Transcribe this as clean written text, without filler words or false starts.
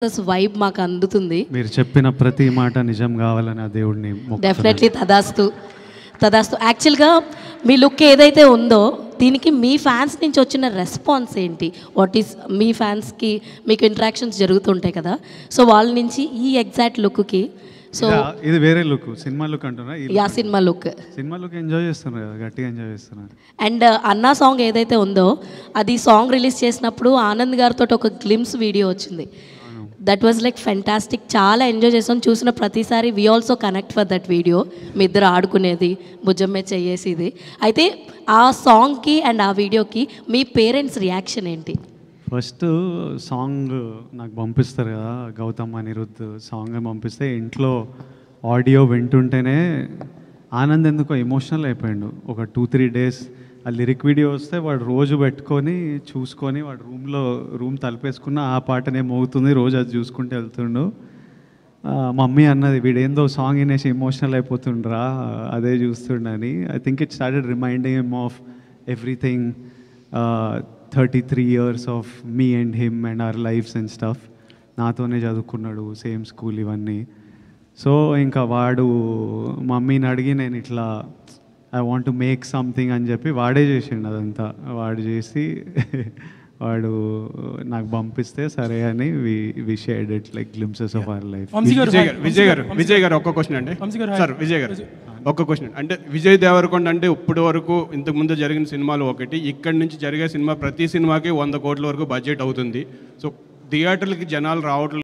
Vibe మాకు అందుతుంది. మీరు చెప్పిన ప్రతి మాట నిజం కావాలని ఆ దేవుడిని డెఫినెట్లీ తదాస్తు తదాస్తు. యాక్చువల్గా మీ లుక్ ఏదైతే ఉందో దీనికి మీ ఫ్యాన్స్ నుంచి వచ్చిన రెస్పాన్స్ ఏంటి? వాట్ ఈస్ మీ ఫ్యాన్స్కి మీకు ఇంటరాక్షన్స్ జరుగుతుంటాయి కదా, సో వాళ్ళ నుంచి ఈ ఎగ్జాక్ట్ లుక్కి సో ఇది వేరే లుక్, సినిమా లుక్ అంటున్నా. యా సినిమా లుక్ ఎంజాయ్ చేస్తున్నారు కదా, గట్టిగా ఎంజాయ్ చేస్తున్నారు. అండ్ అన్నా సాంగ్ ఏదైతే ఉందో అది సాంగ్ రిలీజ్ చేసినప్పుడు ఆనంద్ గారితో ఒక గ్లిమ్స్ వీడియో వచ్చింది. That was like fantastic. చాలా ఎంజాయ్ చేసాం. చూసిన ప్రతిసారి we also connect for that video. మీ ఇద్దరు ఆడుకునేది, భుజమ్మే చేసేది. అయితే ఆ సాంగ్కి అండ్ ఆ వీడియోకి మీ పేరెంట్స్ రియాక్షన్ ఏంటి? ఫస్ట్ సాంగ్ నాకు పంపిస్తారు కదా, గౌతమ్ అనిరుద్ధ్ సాంగ్ పంపిస్తే ఇంట్లో ఆడియో వింటుంటేనే ఆనంద్ ఎందుకో ఎమోషనల్ అయిపోయాడు. ఒక 2-3 డేస్ ఆ లిరిక్ వీడియో వస్తే వాడు రోజు పెట్టుకొని చూసుకొని వాడు రూమ్ తలుపేసుకున్న ఆ పాటనే మోగుతుంది, రోజు అది చూసుకుంటూ వెళ్తుండు. మమ్మీ అన్నది వీడేందో సాంగ్ వినేసి ఎమోషనల్ అయిపోతుండ్రా అదే చూస్తుండని. I think it started reminding him of everything, 33 years of me and him and our lives and stuff. నాతోనే చదువుకున్నాడు, సేమ్ స్కూల్ ఇవన్నీ. సో ఇంకా వాడు మమ్మీని అడిగి నేను ఇట్లా I want to make something అని చెప్పి వాడే చేసిండు అదంతా. వాడు చేసి వాడు నాకు పంపిస్తే సరే అని we shared it like glimpses of our life. Vijay గారు ఒక్క క్వశ్చన్ అండి సార్. విజయ్ గారు ఒక్క క్వశ్చన్ అంటే, విజయ్ దేవరకొండ అంటే ఇప్పటి వరకు ఇంతకుముందు జరిగిన సినిమాలు ఒకటి, ఇక్కడి నుంచి జరిగే సినిమా ప్రతి సినిమాకి 100 కోట్ల వరకు బడ్జెట్ అవుతుంది. సో థియేటర్లకి జనాలు రావట్లేదు.